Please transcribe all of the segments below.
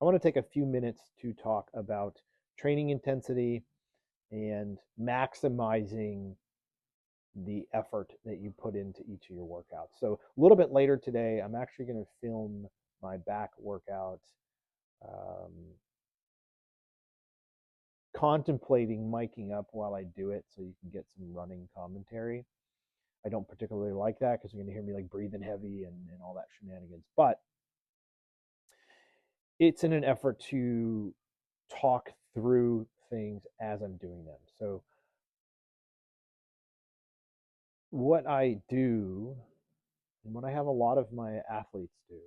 I want to take a few minutes to talk about training intensity and maximizing the effort that you put into each of your workouts. So a little bit later today, I'm actually going to film my back workout, um, contemplating miking up while I do it so you can get some running commentary. I don't particularly like that because you're going to hear me like breathing heavy and all that shenanigans. But it's in an effort to talk through things as I'm doing them. So what I do, and what I have a lot of my athletes do,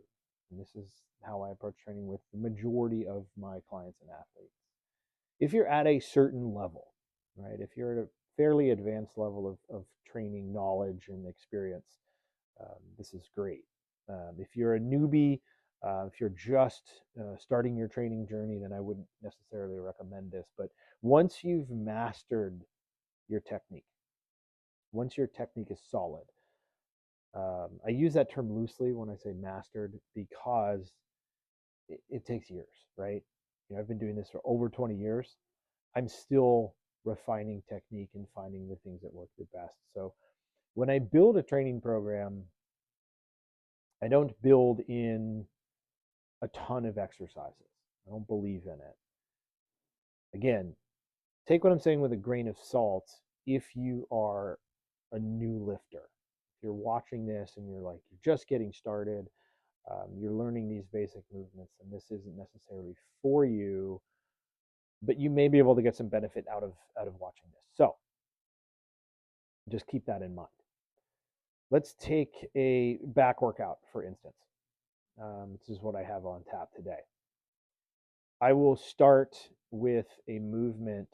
and this is how I approach training with the majority of my clients and athletes. If you're at a certain level, right, if you're at a fairly advanced level of training knowledge and experience, this is great. If you're a newbie, if you're just starting your training journey, then I wouldn't necessarily recommend this. But once you've mastered your technique, once your technique is solid, I use that term loosely when I say mastered because it takes years, right? I've been doing this for over 20 years. I'm still refining technique and finding the things that work the best. So when I build a training program, I don't build in a ton of exercises. I don't believe in it. Again, take what I'm saying with a grain of salt if you are a new lifter. If you're watching this and you're just getting started, you're learning these basic movements, and this isn't necessarily for you, but you may be able to get some benefit out of watching this. So just keep that in mind. Let's take a back workout, for instance. This is what I have on tap today. I will start with a movement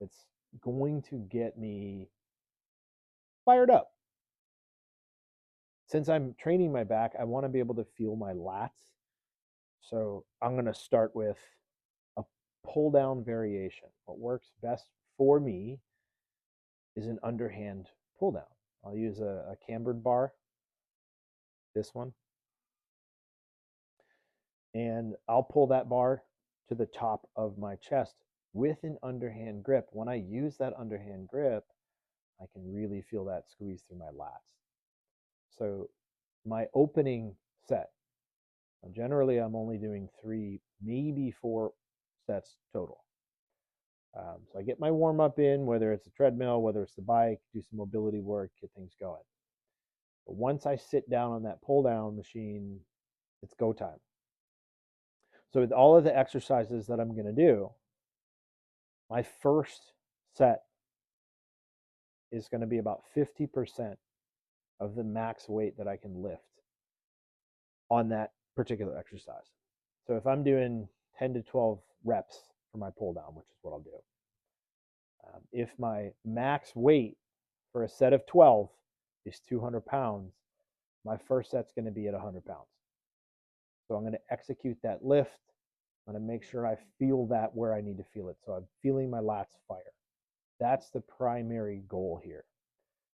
that's going to get me fired up. Since I'm training my back, I want to be able to feel my lats. So I'm going to start with a pull down variation. What works best for me is an underhand pull down. I'll use a cambered bar, this one, and I'll pull that bar to the top of my chest with an underhand grip. When I use that underhand grip, I can really feel that squeeze through my lats. So my opening set, generally I'm only doing 3, maybe 4 sets total. So I get my warm up in, whether it's a treadmill, whether it's the bike, do some mobility work, get things going. But once I sit down on that pull down machine, it's go time. So with all of the exercises that I'm going to do, my first set is going to be about 50% of the max weight that I can lift on that particular exercise. So if I'm doing 10 to 12 reps for my pull down, which is what I'll do, if my max weight for a set of 12 is 200 pounds, my first set's going to be at 100 pounds. So I'm going to execute that lift. I'm going to make sure I feel that where I need to feel it. So I'm feeling my lats fire. That's the primary goal here,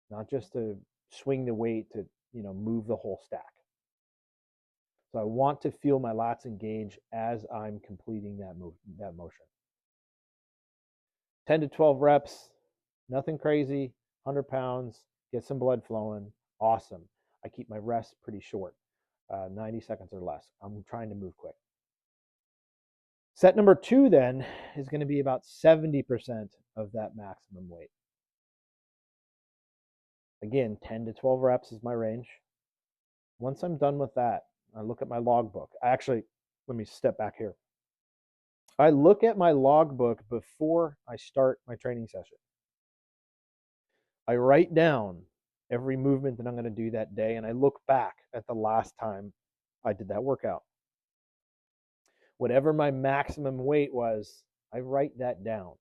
not just to swing the weight to move the whole stack. So I want to feel my lats engage as I'm completing that motion. 10 to 12 reps, nothing crazy, 100 pounds, get some blood flowing, awesome. I keep my rest pretty short, 90 seconds or less. I'm trying to move quick. Set number 2 then is going to be about 70% of that maximum weight. Again, 10 to 12 reps is my range. Once I'm done with that, I look at my logbook. Let me step back here. I look at my logbook before I start my training session. I write down every movement that I'm going to do that day, and I look back at the last time I did that workout. Whatever my maximum weight was, I write that down.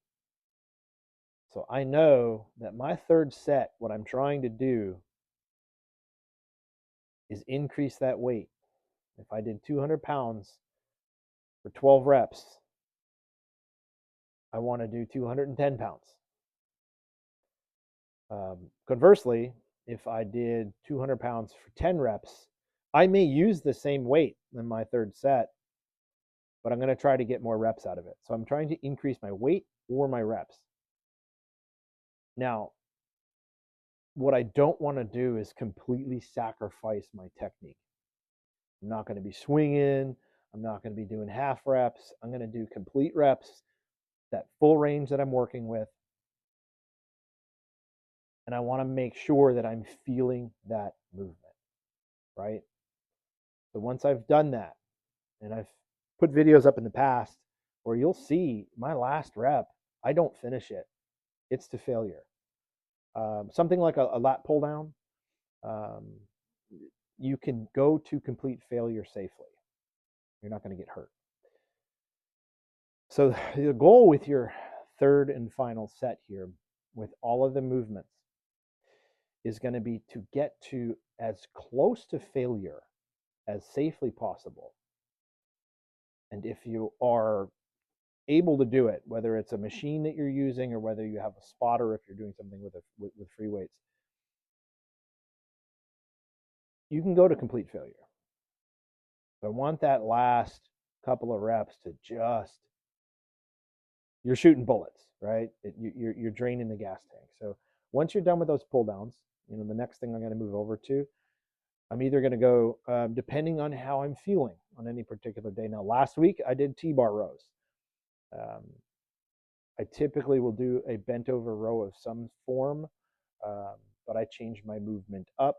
So I know that my third set, what I'm trying to do is increase that weight. If I did 200 pounds for 12 reps, I want to do 210 pounds. Conversely, if I did 200 pounds for 10 reps, I may use the same weight in my third set, but I'm going to try to get more reps out of it. So I'm trying to increase my weight or my reps. Now, what I don't want to do is completely sacrifice my technique. I'm not going to be swinging. I'm not going to be doing half reps. I'm going to do complete reps, that full range that I'm working with. And I want to make sure that I'm feeling that movement, right? So once I've done that, and I've put videos up in the past where you'll see my last rep, I don't finish it. It's to failure. Something like a lat pull down, um, you can go to complete failure safely. You're not going to get hurt. So the goal with your third and final set here, with all of the movements, is going to be to get to as close to failure as safely possible. And if you are able to do it, whether it's a machine that you're using or whether you have a spotter, if you're doing something with free weights, you can go to complete failure. So I want that last couple of reps to just, you're shooting bullets, right? You're draining the gas tank. So once you're done with those pull downs, the next thing I'm going to move over to, I'm either going to go, depending on how I'm feeling on any particular day. Now, last week I did T-bar rows. I typically will do a bent over row of some form, but I changed my movement up.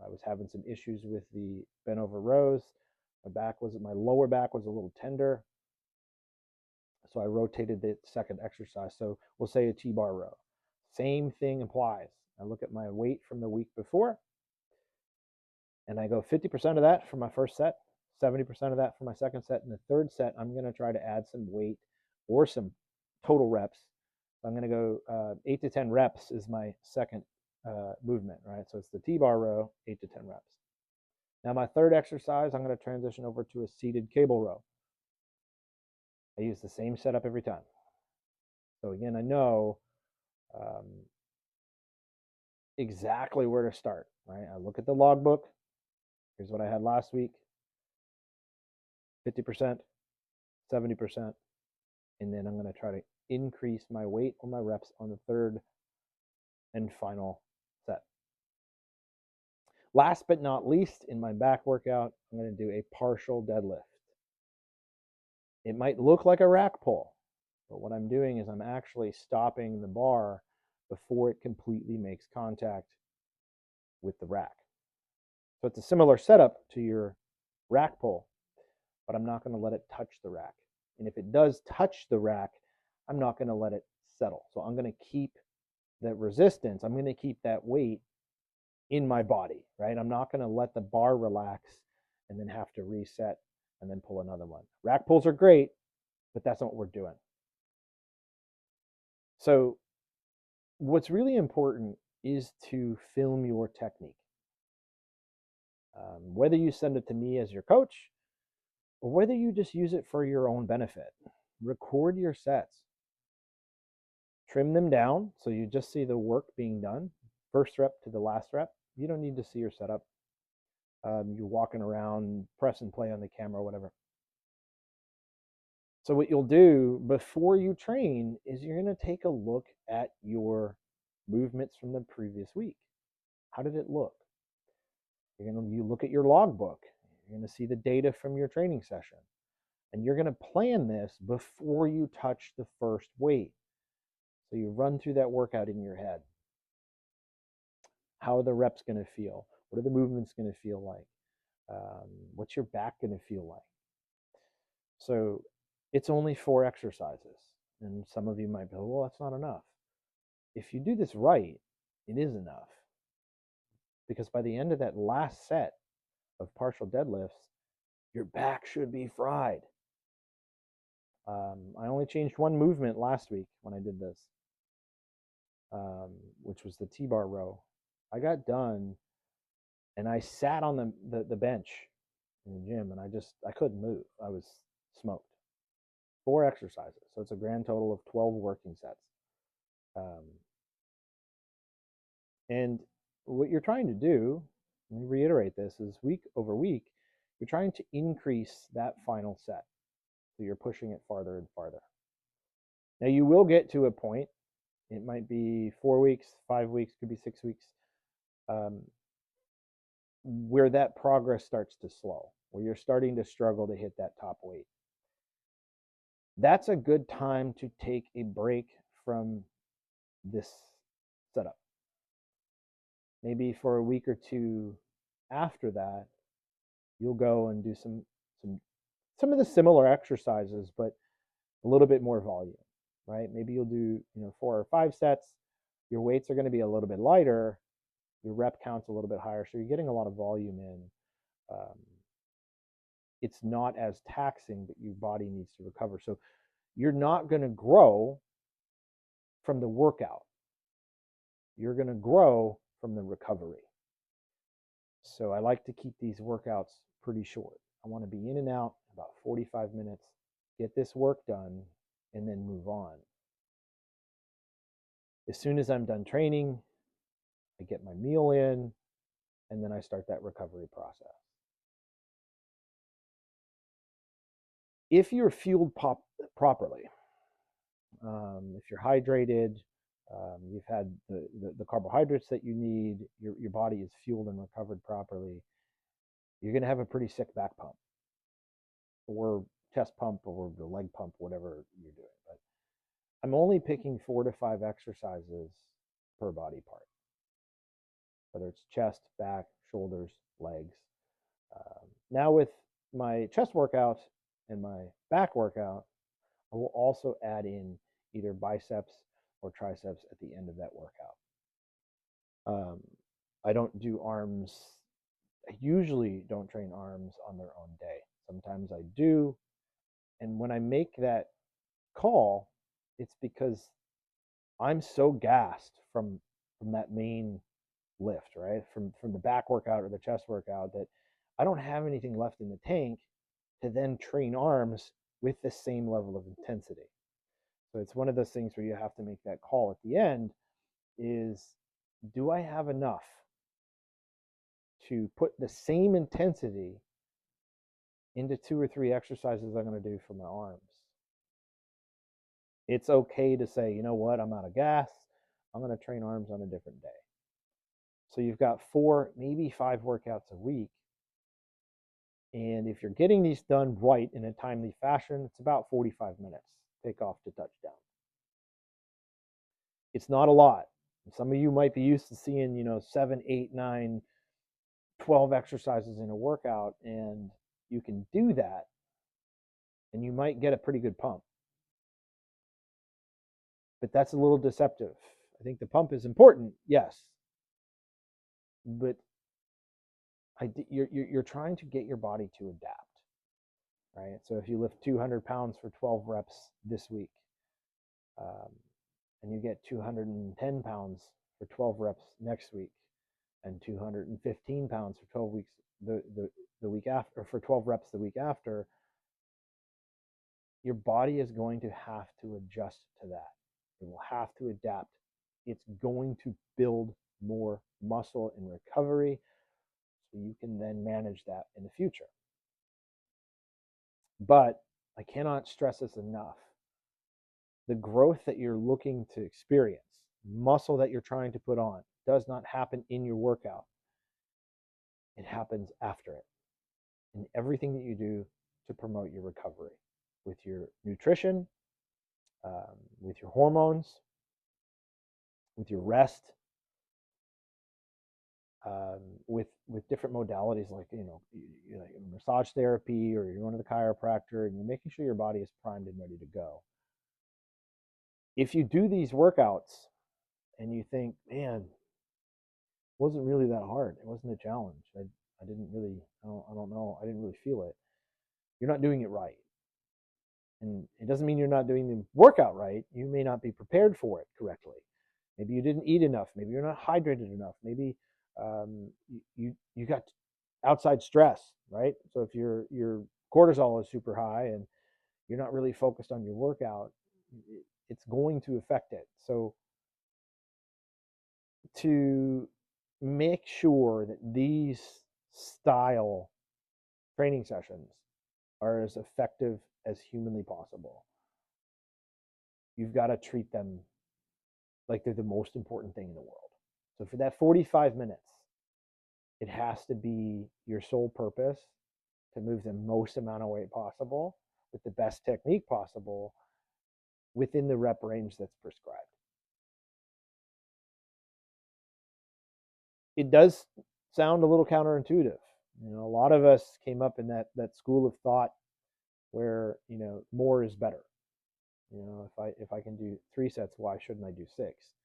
I was having some issues with the bent over rows. My lower back was a little tender. So I rotated the second exercise. So we'll say a T-bar row. Same thing applies. I look at my weight from the week before, and I go 50% of that for my first set, 70% of that for my second set. And the third set, I'm going to try to add some weight or some total reps. I'm going to go 8 to 10 reps is my second movement, right? So it's the T-bar row, 8 to 10 reps. Now my third exercise, I'm going to transition over to a seated cable row. I use the same setup every time. So again, I know exactly where to start, right? I look at the logbook. Here's what I had last week, 50%, 70%, and then I'm going to try to increase my weight or my reps on the third and final set. Last but not least, in my back workout, I'm going to do a partial deadlift. It might look like a rack pull, but what I'm doing is I'm actually stopping the bar before it completely makes contact with the rack. So it's a similar setup to your rack pull, but I'm not going to let it touch the rack. And if it does touch the rack, I'm not going to let it settle. So I'm going to keep that resistance. I'm going to keep that weight in my body, right? I'm not going to let the bar relax and then have to reset and then pull another one. Rack pulls are great, but that's not what we're doing. So what's really important is to film your technique. Whether you send it to me as your coach or whether you just use it for your own benefit, record your sets. Trim them down so you just see the work being done, first rep to the last rep. You don't need to see your setup. You're walking around, press and play on the camera, whatever. So what you'll do before you train is you're going to take a look at your movements from the previous week. How did it look? You look at your logbook. You're going to see the data from your training session. And you're going to plan this before you touch the first weight. So you run through that workout in your head. How are the reps going to feel? What are the movements going to feel like? What's your back going to feel like? So it's only 4 exercises. And some of you might go, well, that's not enough. If you do this right, it is enough. Because by the end of that last set of partial deadlifts, your back should be fried. I only changed one movement last week when I did this, which was the T-bar row. I got done and I sat on the bench in the gym and I couldn't move. I was smoked. 4 exercises. So it's a grand total of 12 working sets. And what you're trying to do, let me reiterate this, is week over week, you're trying to increase that final set. So you're pushing it farther and farther. Now you will get to a point, it might be 4 weeks, 5 weeks, could be 6 weeks, um, where that progress starts to slow, where you're starting to struggle to hit that top weight. That's a good time to take a break from this setup. Maybe for a week or two after that, you'll go and do some of the similar exercises, but a little bit more volume, right? Maybe you'll do 4 or 5 sets. Your weights are going to be a little bit lighter. Your rep count's a little bit higher, so you're getting a lot of volume in. Um, it's not as taxing, but your body needs to recover. So you're not going to grow from the workout. You're going to grow from the recovery. So I like to keep these workouts pretty short. I want to be in and out about 45 minutes, get this work done, and then move on. As soon as I'm done training, I get my meal in, and then I start that recovery process. If you're fueled properly, if you're hydrated, you've had the carbohydrates that you need, your body is fueled and recovered properly, you're going to have a pretty sick back pump or chest pump or the leg pump, whatever you're doing. But I'm only picking 4 to 5 exercises per body part, whether it's chest, back, shoulders, legs. Now with my chest workout and my back workout, I will also add in either biceps or triceps at the end of that workout. I don't do arms. I usually don't train arms on their own day. Sometimes I do. And when I make that call, it's because I'm so gassed from that main lift, right? From the back workout or the chest workout, that I don't have anything left in the tank to then train arms with the same level of intensity. So it's one of those things where you have to make that call at the end is, do I have enough to put the same intensity into 2 or 3 exercises I'm going to do for my arms? It's okay to say, you know what, I'm out of gas. I'm going to train arms on a different day. So you've got 4, maybe 5 workouts a week. And if you're getting these done right in a timely fashion, it's about 45 minutes, takeoff to touchdown. It's not a lot. Some of you might be used to seeing, 7, 8, 9, 12 exercises in a workout, and you can do that, and you might get a pretty good pump. But that's a little deceptive. I think the pump is important, yes, but you're trying to get your body to adapt, right? So if you lift 200 pounds for 12 reps this week, and you get 210 pounds for 12 reps next week, and 215 pounds for 12 weeks the week after, or for 12 reps the week after, your body is going to have to adjust to that. It will have to adapt. It's going to build more muscle in recovery, so you can then manage that in the future. But I cannot stress this enough. The growth that you're looking to experience, muscle that you're trying to put on, does not happen in your workout. It happens after it, in everything that you do to promote your recovery, with your nutrition, with your hormones, with your rest, with different modalities like massage therapy, or you're going to the chiropractor, and you're making sure your body is primed and ready to go. If you do these workouts and you think, man, it wasn't really that hard, it wasn't a challenge, I didn't really, I don't know, I didn't really feel it, you're not doing it right. And it doesn't mean you're not doing the workout right. You may not be prepared for it correctly. Maybe you didn't eat enough. Maybe you're not hydrated enough. Maybe you got outside stress, right? So if your cortisol is super high and you're not really focused on your workout, it's going to affect it. So to make sure that these style training sessions are as effective as humanly possible, you've got to treat them like they're the most important thing in the world. So for that 45 minutes, it has to be your sole purpose to move the most amount of weight possible with the best technique possible within the rep range that's prescribed. It does sound a little counterintuitive. A lot of us came up in that school of thought where, more is better. If I can do 3 sets, why shouldn't I do 6?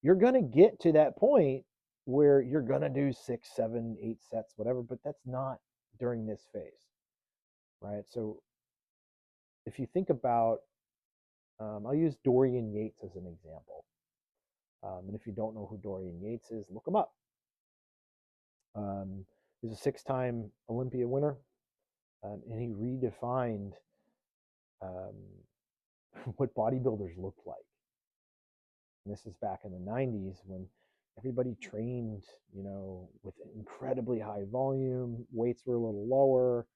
You're going to get to that point where you're going to do 6, 7, 8 sets, whatever, but that's not during this phase, right? So if you think about, I'll use Dorian Yates as an example. And if you don't know who Dorian Yates is, look him up. He's a 6-time Olympia winner, and he redefined what bodybuilders looked like. And this is back in the 90s when everybody trained, with incredibly high volume, weights were a little lower,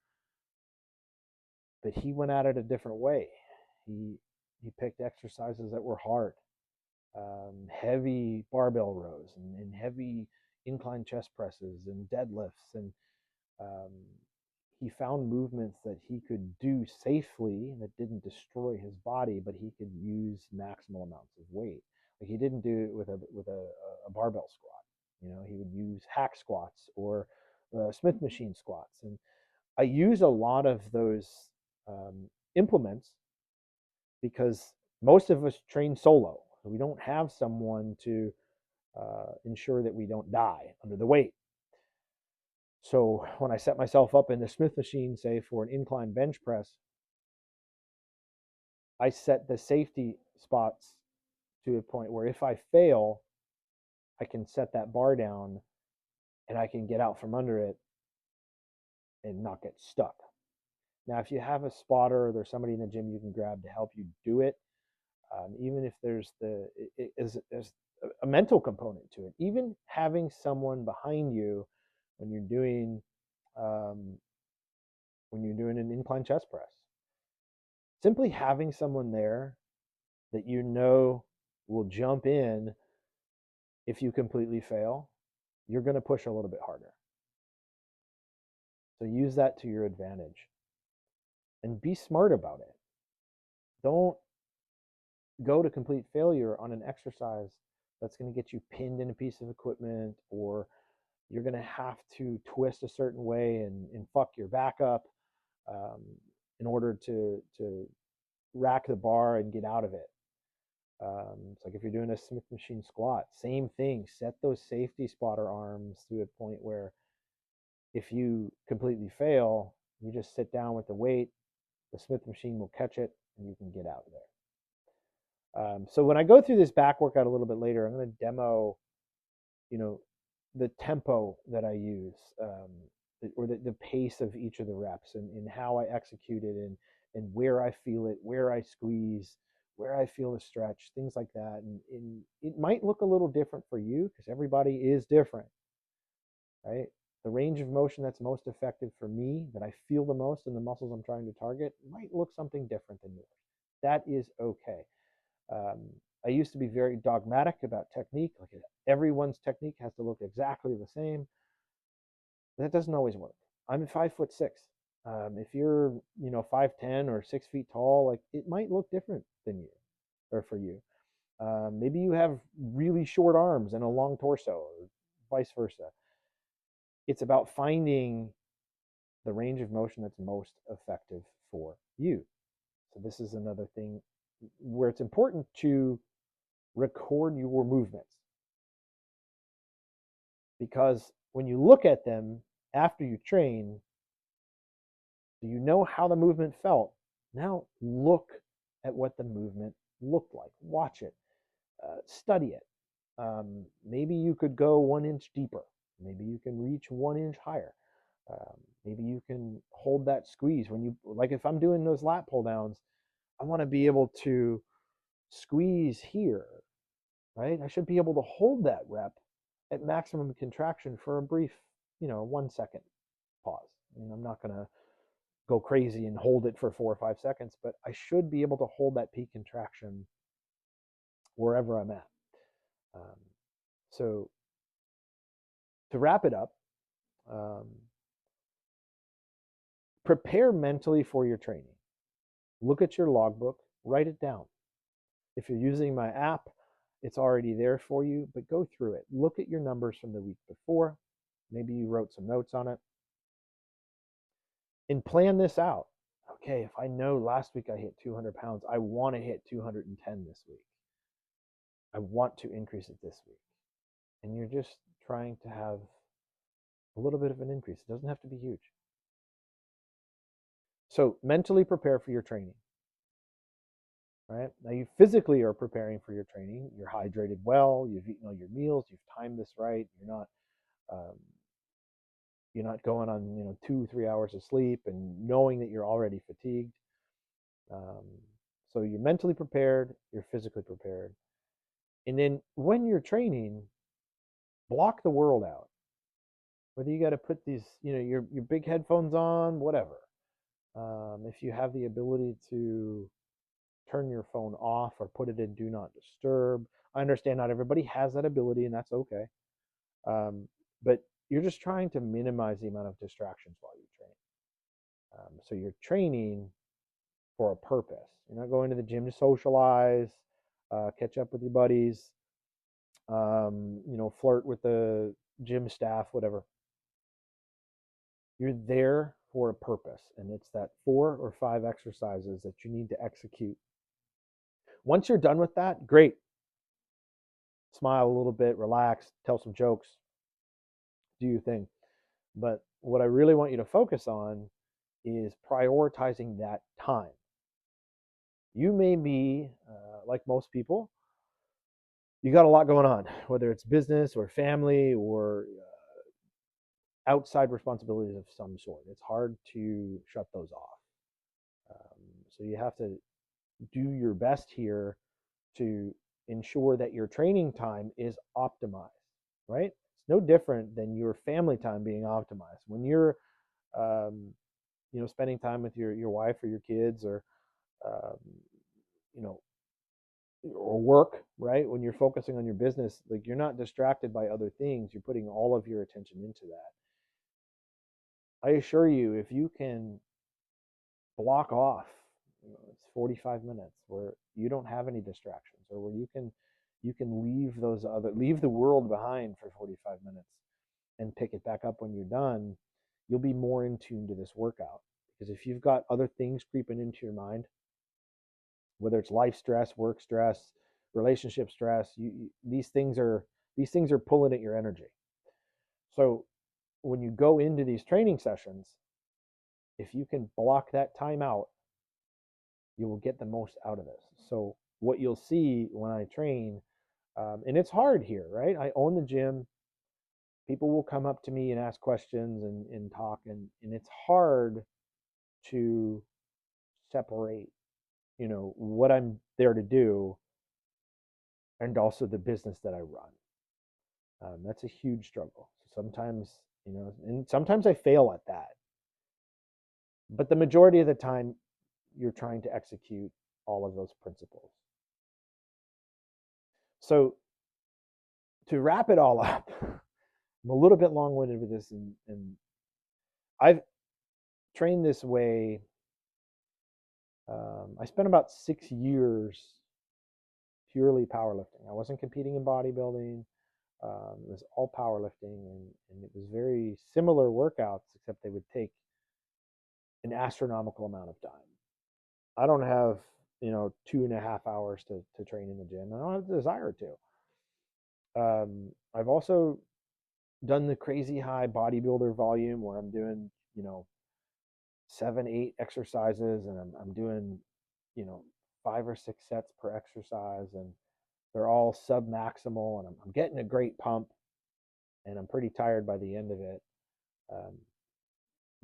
but he went at it a different way. He picked exercises that were hard, heavy barbell rows and heavy incline chest presses and deadlifts, and he found movements that he could do safely that didn't destroy his body, but he could use maximal amounts of weight. Like, he didn't do it with a barbell squat. He would use hack squats or Smith machine squats. And I use a lot of those implements because most of us train solo. So we don't have someone to ensure that we don't die under the weight. So when I set myself up in the Smith machine, say for an incline bench press, I set the safety spots to a point where if I fail, I can set that bar down and I can get out from under it and not get stuck. Now, if you have a spotter or there's somebody in the gym you can grab to help you do it, even if there's a mental component to it, even having someone behind you when you're doing an incline chest press, simply having someone there that will jump in if you completely fail, you're going to push a little bit harder. So use that to your advantage and be smart about it. Don't go to complete failure on an exercise that's going to get you pinned in a piece of equipment, or you're going to have to twist a certain way and fuck your back up in order to rack the bar and get out of it. It's like if you're doing a Smith machine squat, same thing. Set those safety spotter arms to a point where if you completely fail, you just sit down with the weight, the Smith machine will catch it, and you can get out of there. So when I go through this back workout a little bit later, I'm going to demo, the tempo that I use, or the pace of each of the reps, and how I execute it, and where I feel it, where I squeeze, where I feel the stretch, things like that. And it might look a little different for you because everybody is different, right? The range of motion that's most effective for me, that I feel the most in the muscles I'm trying to target, might look something different than yours. That is okay. I used to be very dogmatic about technique. Like, everyone's technique has to look exactly the same. That doesn't always work. I'm 5'6". If you're 5'10" or 6 feet tall, like, it might look different than you, or for you. Maybe you have really short arms and a long torso, or vice versa. It's about finding the range of motion that's most effective for you. So this is another thing where it's important to record your movements, because when you look at them after you train, do you know how the movement felt? Now look at what the movement looked like. Watch it. Study it. Maybe you could go 1 inch deeper. Maybe you can reach 1 inch higher. Maybe you can hold that squeeze when you, like, if I'm doing those lat pull downs, I want to be able to squeeze here, right? I should be able to hold that rep at maximum contraction for a brief, 1 second pause. I'm not going to go crazy and hold it for 4 or 5 seconds, but I should be able to hold that peak contraction wherever I'm at. Um, so to wrap it up, um, prepare mentally for your training. Look at your logbook, write it down. If you're using my app, it's already there for you, but go through it. Look at your numbers from the week before. Maybe you wrote some notes on it. And plan this out. Okay, if I know last week I hit 200 pounds, I want to hit 210 this week. I want to increase it this week. And you're just trying to have a little bit of an increase. It doesn't have to be huge. So mentally prepare for your training. Right? Now you physically are preparing for your training. You're hydrated well. You've eaten all your meals. You've timed this right. Um, you're not going on 2-3 hours of sleep and knowing that you're already fatigued. Um, so you're mentally prepared. You're physically prepared. And then when you're training, block the world out. Whether you got to put these, your big headphones on, whatever. If you have the ability to turn your phone off or put it in do not disturb. I understand not everybody has that ability, and that's okay. But you're just trying to minimize the amount of distractions while you train. So you're training for a purpose. You're not going to the gym to socialize, catch up with your buddies, flirt with the gym staff, whatever. You're there for a purpose, and it's that 4 or 5 exercises that you need to execute. Once you're done with that, great. Smile a little bit, relax, tell some jokes, do your thing. But what I really want you to focus on is prioritizing that time. You may be, like most people, you got a lot going on, whether it's business or family or outside responsibilities of some sort. It's hard to shut those off. So you have to do your best here to ensure that your training time is optimized, right? It's no different than your family time being optimized. When you're, spending time with your wife or your kids or, um, you know, or work, right? When you're focusing on your business, like you're not distracted by other things. You're putting all of your attention into that. I assure you, if you can block off, it's 45 minutes where you don't have any distractions, or where you can leave the world behind for 45 minutes and pick it back up when you're done, you'll be more in tune to this workout. Because if you've got other things creeping into your mind, whether it's life stress, work stress, relationship stress, these things are pulling at your energy. So when you go into these training sessions, if you can block that time out, you will get the most out of this. So what you'll see when I train, and it's hard here, right? I own the gym. People will come up to me and ask questions and talk, and it's hard to separate, what I'm there to do and also the business that I run. That's a huge struggle. Sometimes, and sometimes I fail at that. But the majority of the time, you're trying to execute all of those principles. So to wrap it all up, I'm a little bit long-winded with this, and I've trained this way. I spent about 6 years purely powerlifting. I wasn't competing in bodybuilding. It was all powerlifting, and it was very similar workouts, except they would take an astronomical amount of time. I don't have 2.5 hours to train in the gym. I don't have the desire to. I've also done the crazy high bodybuilder volume where I'm doing 7-8 exercises, and I'm doing 5 or 6 sets per exercise, and they're all sub maximal, and I'm getting a great pump, and I'm pretty tired by the end of it.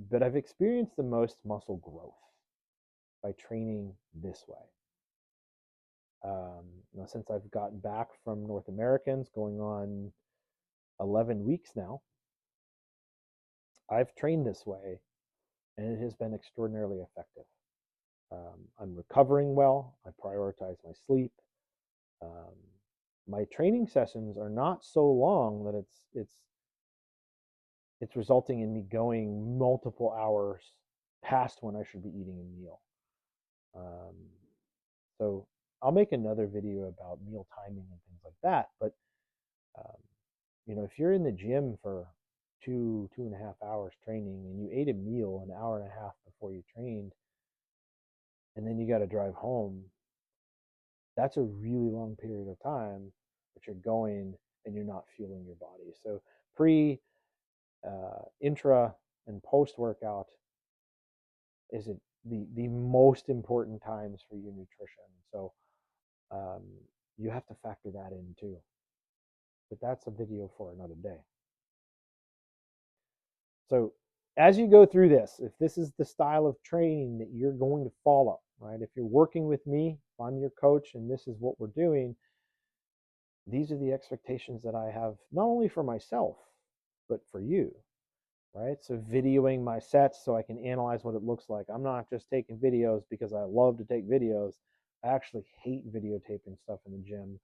But I've experienced the most muscle growth by training this way. Since I've gotten back from North Americans, going on 11 weeks now, I've trained this way and it has been extraordinarily effective. I'm recovering well. I prioritize my sleep. Um, my training sessions are not so long that it's resulting in me going multiple hours past when I should be eating a meal. Um, so I'll make another video about meal timing and things like that. But um, if you're in the gym for 2.5 hours training and you ate a meal an hour and a half before you trained, and then you got to drive home, that's a really long period of time that you're going and you're not fueling your body. So pre, intra, and post workout is the most important times for your nutrition. So um, you have to factor that in too. But that's a video for another day. So as you go through this, if this is the style of training that you're going to follow, right? If you're working with me, if I'm your coach and this is what we're doing, these are the expectations that I have not only for myself, but for you, right? So videoing my sets so I can analyze what it looks like. I'm not just taking videos because I love to take videos. I actually hate videotaping stuff in the gym.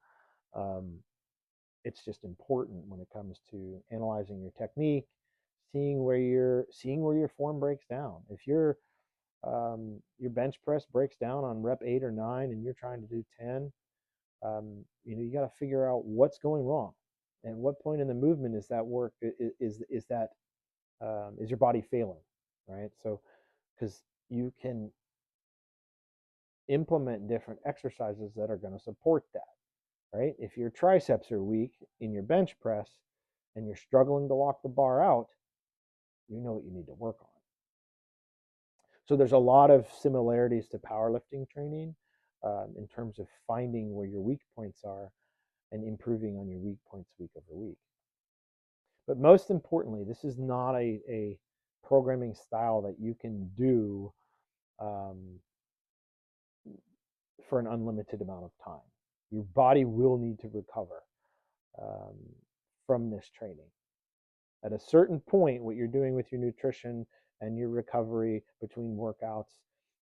Um, it's just important when it comes to analyzing your technique, seeing where your form breaks down. If your bench press breaks down on rep 8 or 9 and you're trying to do 10, you got to figure out what's going wrong and what point in the movement is that work is your body failing, right? So because you can implement different exercises that are going to support that, right? If your triceps are weak in your bench press and you're struggling to lock the bar out, you know what you need to work on. So there's a lot of similarities to powerlifting training in terms of finding where your weak points are and improving on your weak points week over week. But most importantly, this is not a programming style that you can do um, for an unlimited amount of time. Your body will need to recover um, from this training. At a certain point, what you're doing with your nutrition and your recovery between workouts,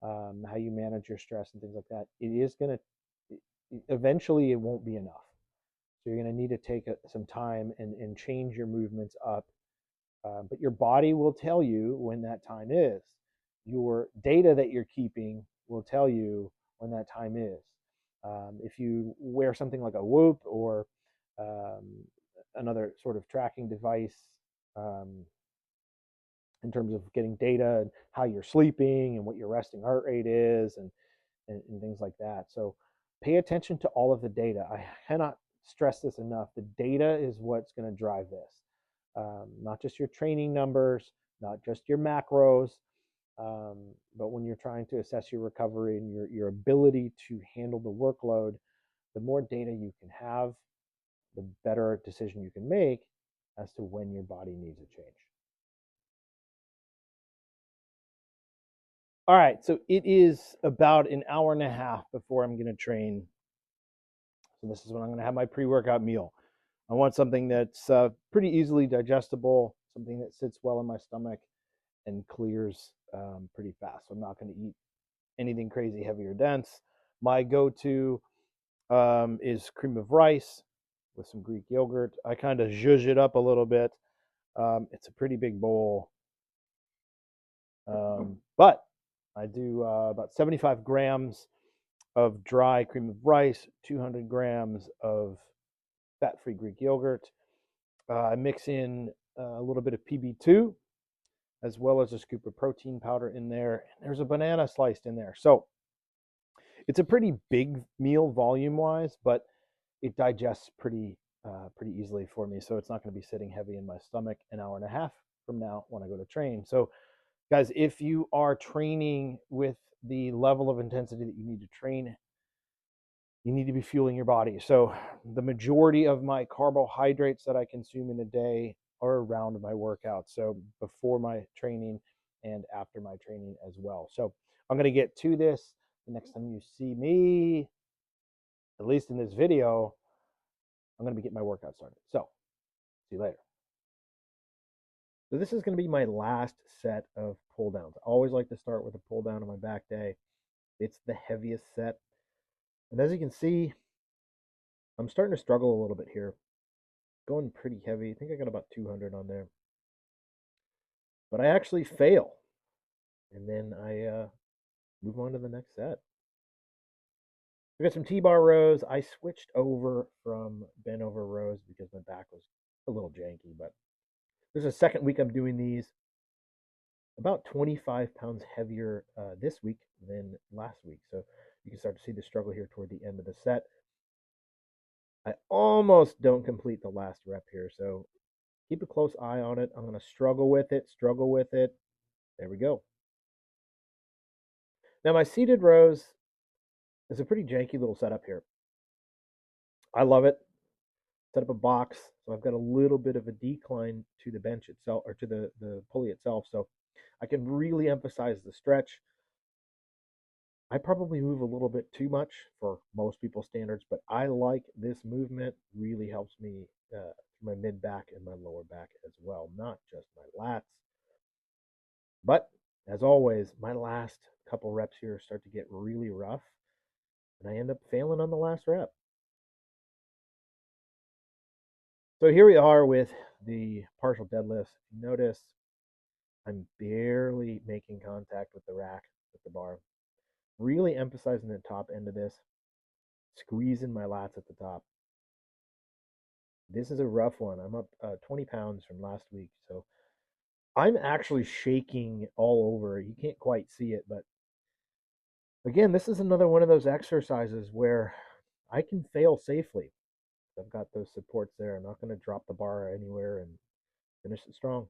how you manage your stress and things like that, it is going to, eventually, it won't be enough. So you're going to need to take some time and change your movements up. But your body will tell you when that time is. Your data that you're keeping will tell you when that time is. If you wear something like a Whoop or um, another sort of tracking device um, in terms of getting data and how you're sleeping and what your resting heart rate is and things like that. So pay attention to all of the data. I cannot stress this enough. The data is what's going to drive this. Not just your training numbers, not just your macros, but when you're trying to assess your recovery and your ability to handle the workload, the more data you can have, the better decision you can make as to when your body needs a change. All right, so it is about an hour and a half before I'm going to train. So this is when I'm going to have my pre-workout meal. I want something that's pretty easily digestible, something that sits well in my stomach and clears pretty fast. So I'm not going to eat anything crazy heavy or dense. My go-to is cream of rice with some Greek yogurt. I kind of zhuzh it up a little bit. It's a pretty big bowl, but I do about 75 grams of dry cream of rice, 200 grams of fat-free Greek yogurt. I mix in a little bit of PB2 as well as a scoop of protein powder in there. There's a banana sliced in there. So it's a pretty big meal volume-wise, but it digests pretty easily for me. So it's not going to be sitting heavy in my stomach an hour and a half from now when I go to train. So guys, if you are training with the level of intensity that you need to train, you need to be fueling your body. So the majority of my carbohydrates that I consume in a day are around my workout. So before my training and after my training as well. So I'm going to get to this the next time you see me, at least in this video. I'm going to be getting my workout started. So see you later. So this is going to be my last set of pull downs. I always like to start with a pull down on my back day. It's the heaviest set. And as you can see, I'm starting to struggle a little bit here. Going pretty heavy. I think I got about 200 on there. But I actually fail. And then I move on to the next set. We got some T-bar rows. I switched over from bent over rows because my back was a little janky. But this is the second week I'm doing these. About 25 pounds heavier this week than last week. So you can start to see the struggle here toward the end of the set. I almost don't complete the last rep here, so keep a close eye on it. I'm going to struggle with it, struggle with it. There we go. Now my seated rows is a pretty janky little setup here. I love it. Set up a box, so I've got a little bit of a decline to the bench itself, or to the pulley itself, so I can really emphasize the stretch. I probably move a little bit too much for most people's standards, but I like this movement. Really helps me my mid back and my lower back as well, not just my lats. But as always, my last couple reps here start to get really rough, and I end up failing on the last rep. So here we are with the partial deadlifts. Notice I'm barely making contact with the rack, with the bar. Really emphasizing the top end of this, squeezing my lats at the top. This is a rough one. I'm up 20 pounds from last week, so I'm actually shaking all over. You can't quite see it, but again, this is another one of those exercises where I can fail safely. I've got those supports there. I'm not going to drop the bar anywhere and finish it strong.